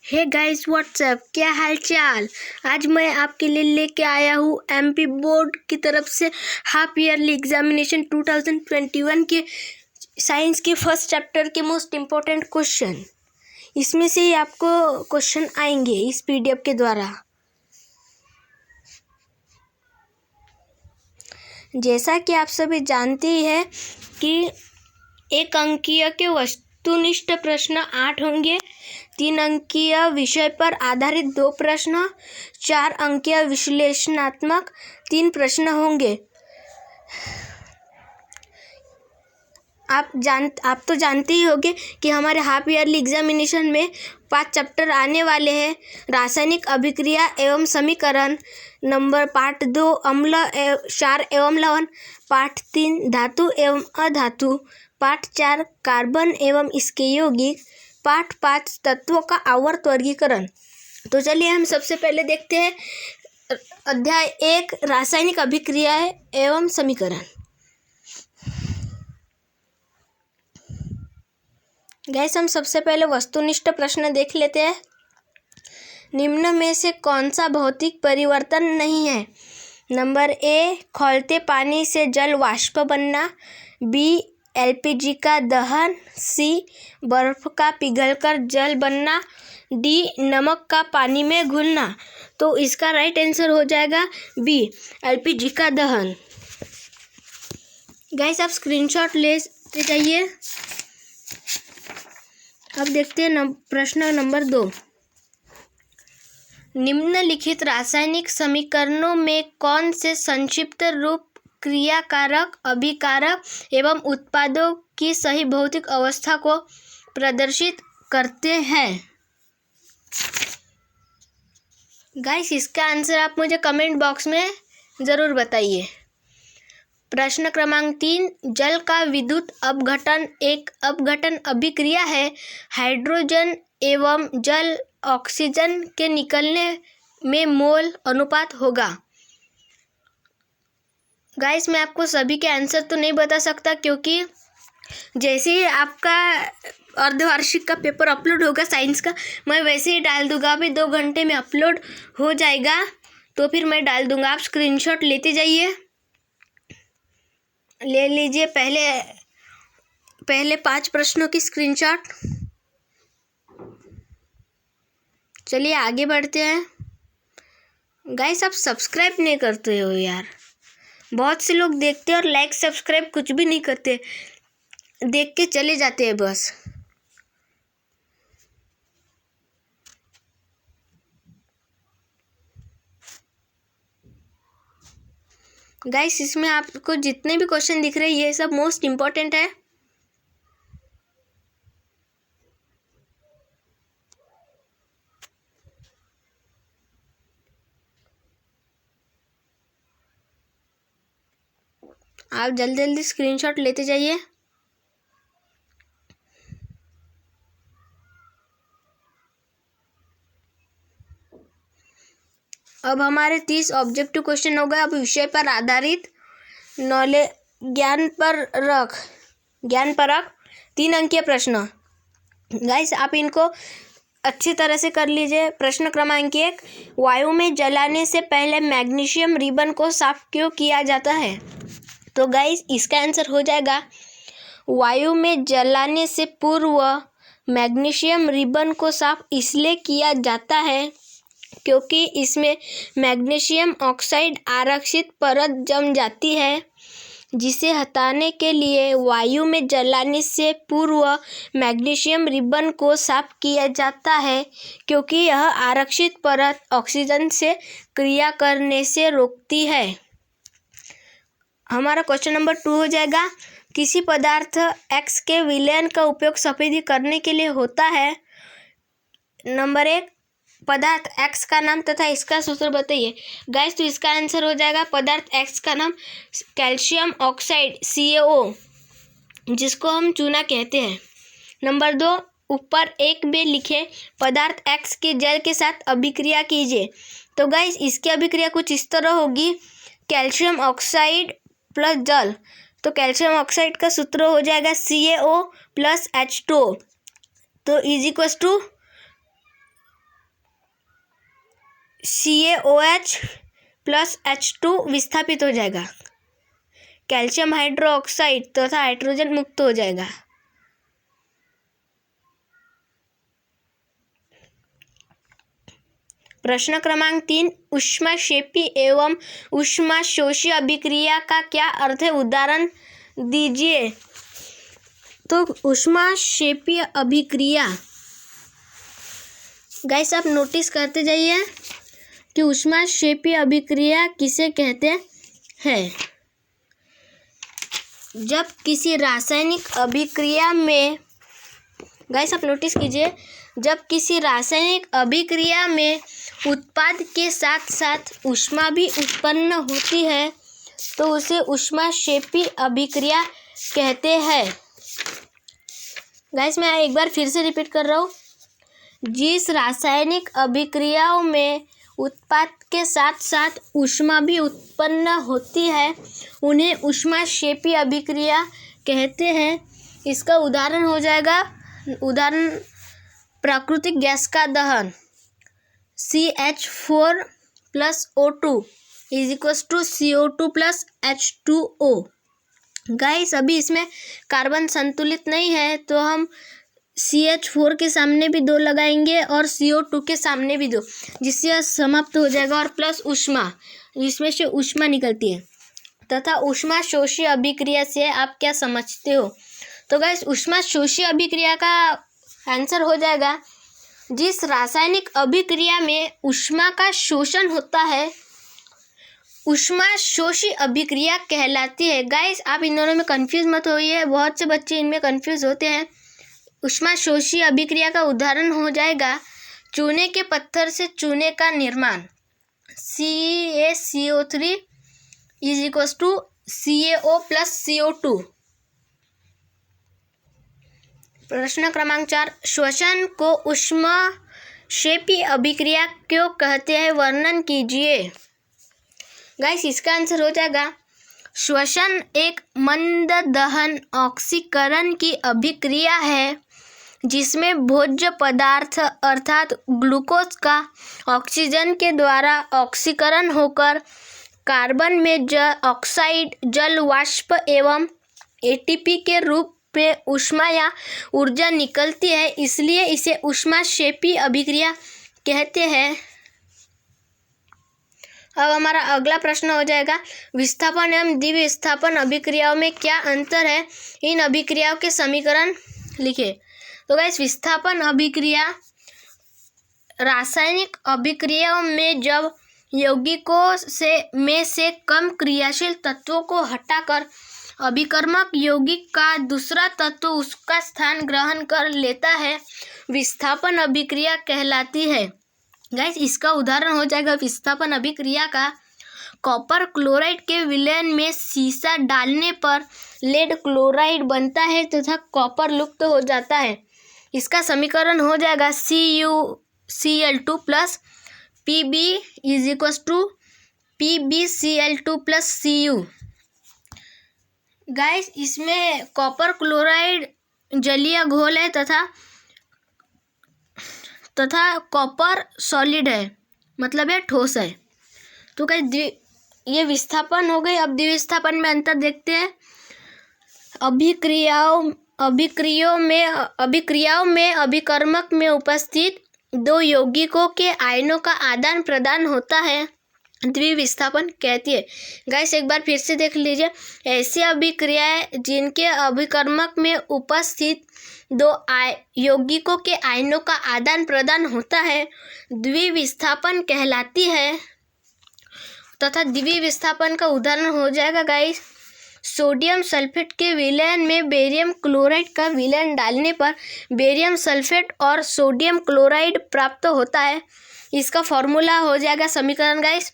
Hey guys what's up, क्या हाल चाल। आज मैं आपके लिए लेके आया हूँ एमपी बोर्ड की तरफ से हाफ ईयरली एग्जामिनेशन 2021 के साइंस के फर्स्ट चैप्टर के मोस्ट इम्पोर्टेंट क्वेश्चन। इसमें से ही आपको क्वेश्चन आएंगे इस पीडीएफ के द्वारा। जैसा कि आप सभी जानते ही हैं कि एक अंकीय के वस्तुनिष्ठ प्रश्न 8 होंगे, 3 अंकीय विषय पर आधारित 2 प्रश्न, 4 अंकीय विश्लेषणात्मक 3 प्रश्न होंगे। आप तो जानते ही होंगे कि हमारे हाफ ईयरली एग्जामिनेशन में 5 चैप्टर आने वाले हैं। रासायनिक अभिक्रिया एवं समीकरण, नंबर पार्ट 2 अम्ल क्षार एवं लवण, पार्ट 3 धातु एवं अधातु, पार्ट 4 कार्बन एवं इसके यौगिक, पार्ट 5 तत्वों का आवर्त वर्गीकरण। तो चलिए हम सबसे पहले देखते हैं अध्याय 1 रासायनिक अभिक्रिया एवं समीकरण। गैस हम सबसे पहले वस्तुनिष्ठ प्रश्न देख लेते हैं। निम्न में से कौन सा भौतिक परिवर्तन नहीं है? नंबर ए खौलते पानी से जल वाष्प बनना, बी एलपीजी का दहन, सी बर्फ का पिघलकर जल बनना, डी नमक का पानी में घुलना। तो इसका राइट आंसर हो जाएगा बी एलपीजी का दहन। गाइस आप स्क्रीनशॉट लेते जाइए। अब देखते हैं प्रश्न नंबर 2। निम्नलिखित रासायनिक समीकरणों में कौन से संक्षिप्त रूप क्रियाकारक, अभिकारक एवं उत्पादों की सही भौतिक अवस्था को प्रदर्शित करते हैं? गाइस इसका आंसर आप मुझे कमेंट बॉक्स में ज़रूर बताइए। प्रश्न क्रमांक 3, जल का विद्युत अपघटन एक अपघटन अभिक्रिया है। हाइड्रोजन एवं जल ऑक्सीजन के निकलने में मोल अनुपात होगा। गाइस मैं आपको सभी के आंसर तो नहीं बता सकता, क्योंकि जैसे ही आपका अर्धवार्षिक का पेपर अपलोड होगा साइंस का, मैं वैसे ही डाल दूंगा। अभी 2 घंटे में अपलोड हो जाएगा तो फिर मैं डाल दूंगा। आप स्क्रीनशॉट लेते जाइए, ले लीजिए पहले 5 प्रश्नों की स्क्रीनशॉट। चलिए आगे बढ़ते हैं। गाइस आप सब्सक्राइब नहीं करते हो यार। बहुत से लोग देखते हैं और लाइक सब्सक्राइब कुछ भी नहीं करते, देख के चले जाते हैं बस। गाइस इसमें आपको जितने भी क्वेश्चन दिख रहे हैं ये सब मोस्ट इम्पोर्टेंट है। आप जल्दी जल्दी स्क्रीनशॉट लेते जाइए। अब हमारे 30 ऑब्जेक्टिव क्वेश्चन हो गए। अब विषय पर आधारित नॉलेज ज्ञान परक 3 अंकीय प्रश्न। गाइस आप इनको अच्छी तरह से कर लीजिए। प्रश्न क्रमांक 1, वायु में जलाने से पहले मैग्नीशियम रिबन को साफ क्यों किया जाता है? तो गाइस इसका आंसर हो जाएगा, वायु में जलाने से पूर्व मैग्नीशियम रिबन को साफ इसलिए किया जाता है क्योंकि इसमें मैग्नीशियम ऑक्साइड आरक्षित परत जम जाती है, जिसे हटाने के लिए वायु में जलाने से पूर्व मैग्नीशियम रिबन को साफ किया जाता है, क्योंकि यह आरक्षित परत ऑक्सीजन से क्रिया करने से रोकती है। हमारा क्वेश्चन नंबर 2 हो जाएगा, किसी पदार्थ X के विलयन का उपयोग सफेदी करने के लिए होता है। नंबर 1, पदार्थ X का नाम तथा इसका सूत्र बताइए। गाइस तो इसका आंसर हो जाएगा, पदार्थ X का नाम कैल्शियम ऑक्साइड CaO, जिसको हम चूना कहते हैं। नंबर 2, ऊपर 1 में लिखे पदार्थ X के जल के साथ अभिक्रिया कीजिए। तो गाइस इसकी अभिक्रिया कुछ इस तरह होगी, कैल्शियम ऑक्साइड प्लस जल। तो कैल्शियम ऑक्साइड का सूत्र हो जाएगा CaO प्लस H2O, तो is equals to CaOH plus H2 विस्थापित हो जाएगा, कैल्शियम हाइड्रोक्साइड तथा हाइड्रोजन मुक्त हो जाएगा। प्रश्न क्रमांक 3, ऊष्माक्षेपी एवं ऊष्माशोषी अभिक्रिया का क्या अर्थ है, उदाहरण दीजिए। तो ऊष्माक्षेपी अभिक्रिया गाइस आप नोटिस करते जाइए कि ऊष्माक्षेपी अभिक्रिया किसे कहते हैं। जब किसी रासायनिक अभिक्रिया में, गाइस आप नोटिस कीजिए, जब किसी रासायनिक अभिक्रिया में उत्पाद के साथ साथ ऊष्मा भी उत्पन्न होती है तो उसे ऊष्माक्षेपी अभिक्रिया कहते हैं। गाइस मैं एक बार फिर से रिपीट कर रहा हूँ, जिस रासायनिक अभिक्रियाओं में उत्पाद के साथ साथ ऊष्मा भी उत्पन्न होती है उन्हें ऊष्माक्षेपी अभिक्रिया कहते हैं। इसका उदाहरण हो जाएगा, उदाहरण प्राकृतिक गैस का दहन, CH4 plus O2 is equals to CO2 plus H2O। Guys अभी इसमें कार्बन संतुलित नहीं है तो हम CH4 के सामने भी 2 लगाएंगे और CO2 के सामने भी 2, जिससे यह समाप्त हो जाएगा और प्लस ऊष्मा, जिसमें से ऊष्मा निकलती है। तथा ऊष्माशोषी अभिक्रिया से आप क्या समझते हो? तो गाइस ऊष्माशोषी अभिक्रिया का आंसर हो जाएगा जिस रासायनिक अभिक्रिया में ऊष्मा का शोषण होता है ऊष्माशोषी अभिक्रिया कहलाती है। गाइस आप इन दोनों में कंफ्यूज मत होइए, बहुत से बच्चे इनमें कंफ्यूज होते हैं। ऊष्माशोषी अभिक्रिया का उदाहरण हो जाएगा चूने के पत्थर से चूने का निर्माण, CaCO3 is equals to CaO plus CO2। प्रश्न क्रमांक 4, श्वसन को ऊष्माक्षेपी अभिक्रिया क्यों कहते हैं, वर्णन कीजिए। गाइस इसका आंसर हो जाएगा, श्वसन एक मंद दहन ऑक्सीकरण की अभिक्रिया है जिसमें भोज्य पदार्थ अर्थात ग्लूकोज का ऑक्सीजन के द्वारा ऑक्सीकरण होकर कार्बन में ऑक्साइड जल वाष्प एवं ATP के रूप में ऊष्मा या ऊर्जा निकलती है, इसलिए इसे ऊष्माक्षेपी अभिक्रिया कहते हैं। अब हमारा अगला प्रश्न हो जाएगा, विस्थापन एवं द्विविस्थापन अभिक्रियाओं में क्या अंतर है, इन अभिक्रियाओं के समीकरण लिखिए। तो गाइस विस्थापन अभिक्रिया रासायनिक अभिक्रियाओं में जब यौगिकों से कम क्रियाशील तत्वों को हटाकर अभिकर्मक यौगिक का दूसरा तत्व उसका स्थान ग्रहण कर लेता है, विस्थापन अभिक्रिया कहलाती है। गाइस इसका उदाहरण हो जाएगा विस्थापन अभिक्रिया का, कॉपर क्लोराइड के विलयन में सीसा डालने पर लेड क्लोराइड बनता है तथा कॉपर लुप्त हो जाता है। इसका समीकरण हो जाएगा CuCl2 plus Pb is equals to PbCl2 plus Cu। Guys इसमें कॉपर क्लोराइड जलीय घोल है तथा कॉपर सॉलिड है, मतलब ये ठोस है। तो गाइस ये विस्थापन हो गई। अब द्विविस्थापन में अंतर देखते हैं। अभिक्रियाओं में अभिकर्मक में उपस्थित 2 यौगिकों के आयनों का आदान प्रदान होता है, द्विविस्थापन कहती है। गाइस एक बार फिर से देख लीजिए, ऐसी अभिक्रियाएं जिनके अभिकर्मक में उपस्थित 2 यौगिकों के आयनों का आदान प्रदान होता है द्विविस्थापन कहलाती है। तथा द्विविस्थापन का उदाहरण हो जाएगा गाइस, सोडियम सल्फेट के विलयन में बेरियम क्लोराइड का विलयन डालने पर बेरियम सल्फेट और सोडियम क्लोराइड प्राप्त होता है। इसका फॉर्मूला हो जाएगा समीकरण guys,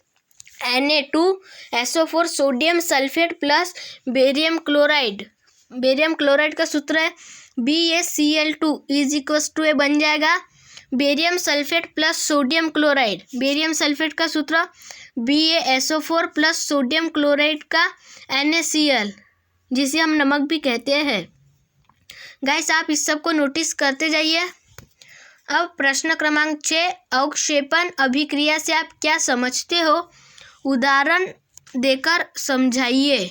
Na2SO4 sodium sulphate plus barium chloride. Barium chloride का सूत्र है BaCl2 इज इक्वल्स टू बन जाएगा barium sulphate plus sodium chloride. Barium sulphate का सूत्र BaSO4 प्लस सोडियम क्लोराइड का NaCl, जिसे हम नमक भी कहते हैं। गाइस आप इस सब को नोटिस करते जाइए। अब प्रश्न क्रमांक 6, अवक्षेपण अभिक्रिया से आप क्या समझते हो? उदाहरण देकर समझाइए।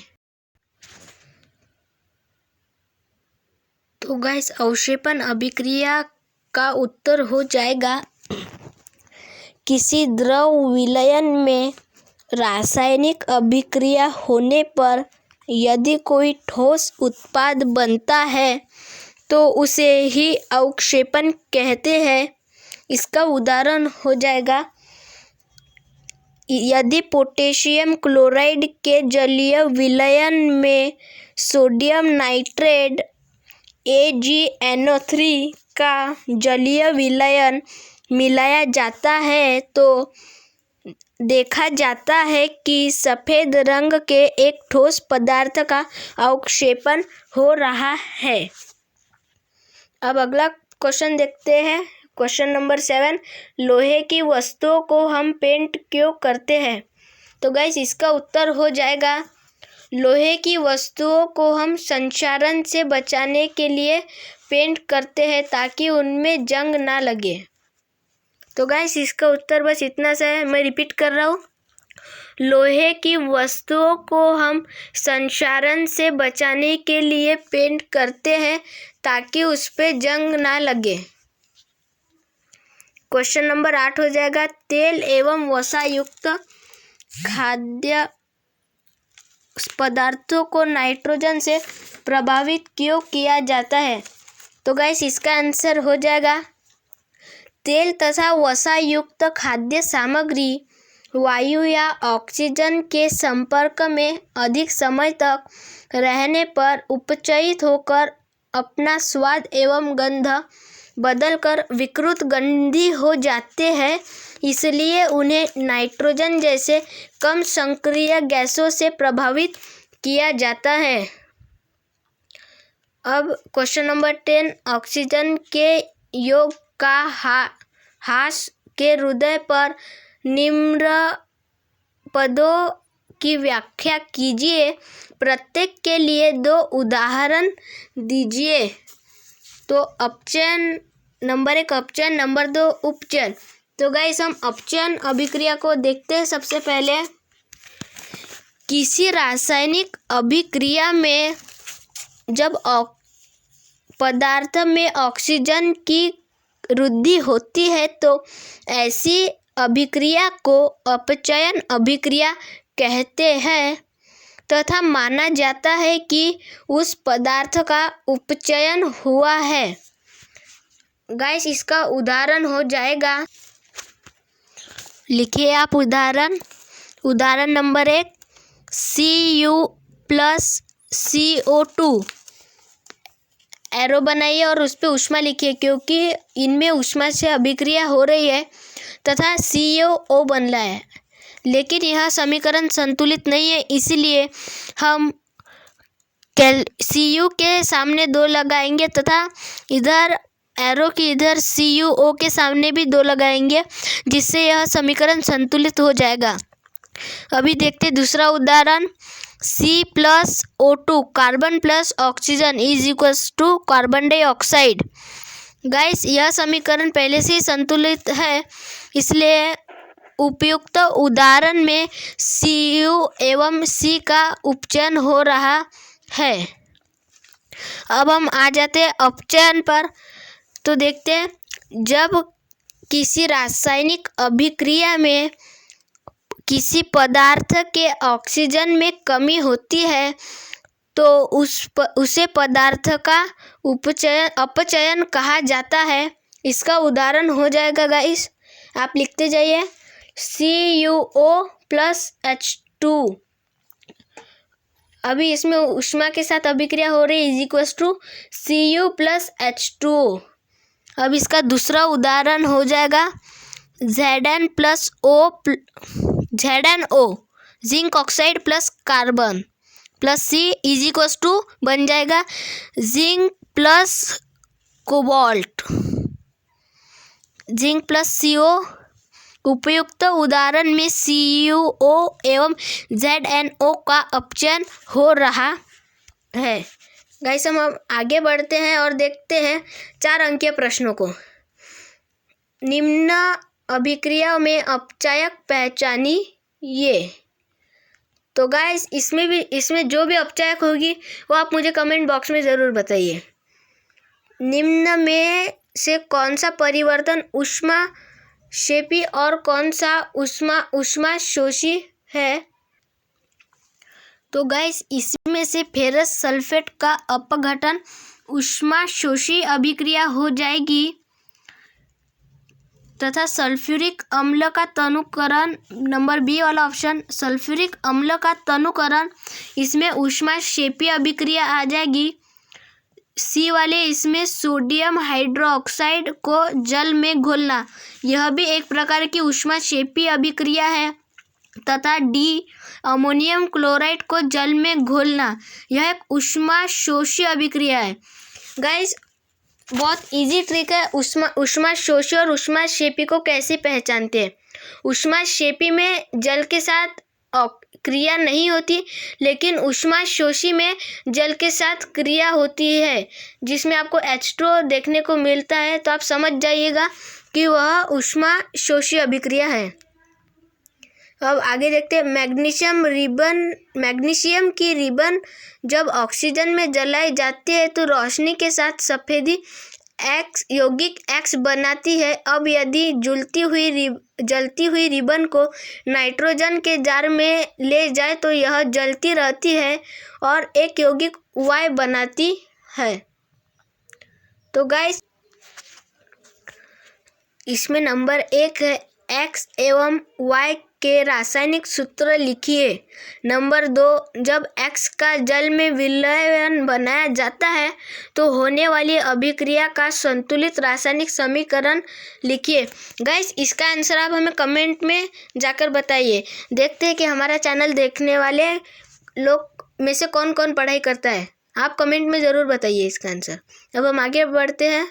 तो गाइस, अवक्षेपण अभिक्रिया का उत्तर हो जाएगा, किसी द्रव विलयन में रासायनिक अभिक्रिया होने पर यदि कोई ठोस उत्पाद बनता है तो उसे ही अवक्षेपण कहते हैं। इसका उदाहरण हो जाएगा, यदि पोटेशियम क्लोराइड के जलीय विलयन में सोडियम नाइट्रेट AgNO3 का जलीय विलयन मिलाया जाता है तो देखा जाता है कि सफ़ेद रंग के एक ठोस पदार्थ का अवक्षेपण हो रहा है। अब अगला क्वेश्चन देखते हैं। क्वेश्चन नंबर 7, लोहे की वस्तुओं को हम पेंट क्यों करते हैं? तो गाइस, इसका उत्तर हो जाएगा, लोहे की वस्तुओं को हम संक्षारण से बचाने के लिए पेंट करते हैं ताकि उनमें जंग ना लगे। तो गाइस, इसका उत्तर बस इतना सा है। मैं रिपीट कर रहा हूँ, लोहे की वस्तुओं को हम संक्षारण से बचाने के लिए पेंट करते हैं ताकि उस पे जंग ना लगे। क्वेश्चन नंबर 8 हो जाएगा, तेल एवं वसा युक्त खाद्य पदार्थों को नाइट्रोजन से प्रभावित क्यों किया जाता है? तो गाइस, इसका आंसर हो जाएगा, तेल तथा वसा युक्त खाद्य सामग्री वायु या ऑक्सीजन के संपर्क में अधिक समय तक रहने पर उपचयित होकर अपना स्वाद एवं गंध बदलकर विकृत गंधी हो जाते हैं, इसलिए उन्हें नाइट्रोजन जैसे कम सक्रिय गैसों से प्रभावित किया जाता है। अब क्वेश्चन नंबर 10, ऑक्सीजन के योग का ह्रास के हृदय पर निम्न पदों की व्याख्या कीजिए। प्रत्येक के लिए 2 उदाहरण दीजिए। तो अपचयन नंबर 1 अपचयन, नंबर 2 उपचयन। तो गाइस, हम अपचयन अभिक्रिया को देखते हैं। सबसे पहले, किसी रासायनिक अभिक्रिया में जब पदार्थ में ऑक्सीजन की वृद्धि होती है तो ऐसी अभिक्रिया को अपचयन अभिक्रिया कहते हैं तथा माना जाता है कि उस पदार्थ का उपचयन हुआ है। गाइस, इसका उदाहरण हो जाएगा, लिखिए आप उदाहरण number 1, Cu plus CO2। Arrow बनाइए और उस पर ऊष्मा लिखिए, क्योंकि इनमें ऊष्मा से अभिक्रिया हो रही है तथा COO बन रहा है, लेकिन यह समीकरण संतुलित नहीं है, इसलिए हम Cu के सामने 2 लगाएंगे तथा इधर एरो की इधर CuO के सामने भी 2 लगाएंगे, जिससे यह समीकरण संतुलित हो जाएगा। अभी देखते दूसरा उदाहरण, C+O2 carbon plus oxygen is equals to carbon dioxide. Guys, यह समीकरण पहले से ही संतुलित है, इसलिए उपयुक्त उदाहरण में Cu एवं C का उपचयन हो रहा है। अब हम आ जाते हैं अपचयन पर। तो देखते हैं, जब किसी रासायनिक अभिक्रिया में किसी पदार्थ के ऑक्सीजन में कमी होती है तो उसे पदार्थ का अपचयन कहा जाता है। इसका उदाहरण हो जाएगा गाइस, आप लिखते जाइए, CuO प्लस H2। अभी इसमें ऊष्मा के साथ अभिक्रिया हो रही है, is equals to Cu plus H2। अब इसका दूसरा उदाहरण हो जाएगा, ZnO zinc oxide plus carbon plus C is equals to बन जाएगा zinc plus cobalt, zinc plus CO। उपयुक्त उदाहरण में CuO एवं ZnO का अपचयन हो रहा है। गाइस, हम आगे बढ़ते हैं और देखते हैं 4 अंकीय प्रश्नों को। निम्न अभिक्रिया में अपचायक पहचानिए। तो गाइस इसमें जो भी अपचायक होगी वो आप मुझे कमेंट बॉक्स में ज़रूर बताइए। निम्न में से कौन सा परिवर्तन ऊष्माक्षेपी और कौन सा ऊष्माशोषी है? तो गाइस इसमें से फेरस सल्फेट का अपघटन ऊष्माशोषी अभिक्रिया हो जाएगी तथा सल्फ्यूरिक अम्ल का तनुकरण, नंबर बी वाला ऑप्शन, सल्फ्यूरिक अम्ल का तनुकरण, इसमें ऊष्माक्षेपी अभिक्रिया आ जाएगी। सी वाले इसमें सोडियम हाइड्रोक्साइड को जल में घोलना, यह भी एक प्रकार की ऊष्माक्षेपी अभिक्रिया है। तथा डी अमोनियम क्लोराइड को जल में घोलना, यह एक ऊष्माशोषी अभिक्रिया है। गाइस बहुत इजी ट्रिक है। ऊष्माशोषी और ऊष्माक्षेपी को कैसे पहचानते हैं? ऊष्माक्षेपी में जल के साथ क्रिया नहीं होती, लेकिन ऊष्माशोषी में जल के साथ क्रिया होती है, जिसमें आपको H2O देखने को मिलता है। तो आप समझ जाइएगा कि वह ऊष्माशोषी अभिक्रिया है। अब आगे देखते हैं। मैग्नीशियम की रिबन जब ऑक्सीजन में जलाई जाती है तो रोशनी के साथ सफ़ेदी यौगिक X बनाती है। अब यदि जलती हुई रिबन को नाइट्रोजन के जार में ले जाए तो यह जलती रहती है और एक यौगिक Y बनाती है। तो गाइस इसमें नंबर 1 है X एवं Y के रासायनिक सूत्र लिखिए। नंबर 2, जब X का जल में विलयन बनाया जाता है तो होने वाली अभिक्रिया का संतुलित रासायनिक समीकरण लिखिए। गाइस इसका आंसर आप हमें कमेंट में जाकर बताइए। देखते हैं कि हमारा चैनल देखने वाले लोग में से कौन कौन पढ़ाई करता है। आप कमेंट में ज़रूर बताइए इसका आंसर। अब हम आगे बढ़ते हैं।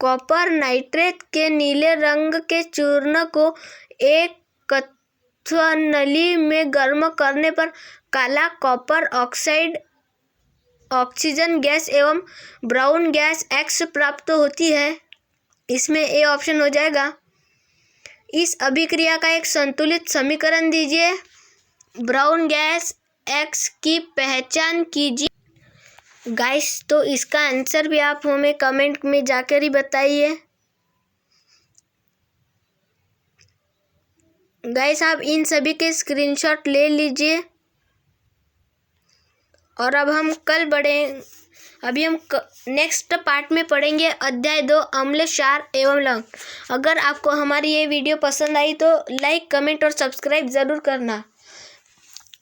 कॉपर नाइट्रेट के नीले रंग के चूर्ण को एक कथनली में गर्म करने पर काला कॉपर ऑक्साइड ऑक्सीजन गैस एवं ब्राउन गैस X प्राप्त होती है। इसमें ए ऑप्शन हो जाएगा। इस अभिक्रिया का एक संतुलित समीकरण दीजिए। ब्राउन गैस X की पहचान कीजिए। गाइस तो इसका आंसर भी आप हमें कमेंट में जाकर ही बताइए। गाइस आप इन सभी के स्क्रीनशॉट ले लीजिए। और अब हम अभी हम नेक्स्ट पार्ट में पढ़ेंगे अध्याय 2 अम्ल, क्षार एवं लवण। अगर आपको हमारी ये वीडियो पसंद आई तो लाइक, कमेंट और सब्सक्राइब ज़रूर करना।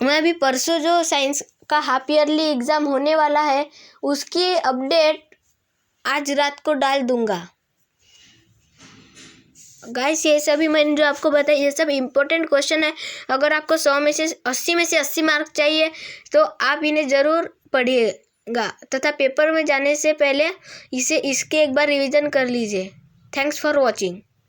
मैं अभी परसों जो साइंस का हाफ ईयरली एग्ज़ाम होने वाला है उसकी अपडेट आज रात को डाल दूंगा। गाइस ये सभी मैंने जो आपको बताया ये सब इम्पोर्टेंट क्वेश्चन है। अगर आपको 100 में से 80 मार्क चाहिए तो आप इन्हें ज़रूर पढ़िएगा तथा पेपर में जाने से पहले इसके एक बार रिवीजन कर लीजिए। Thanks for watching.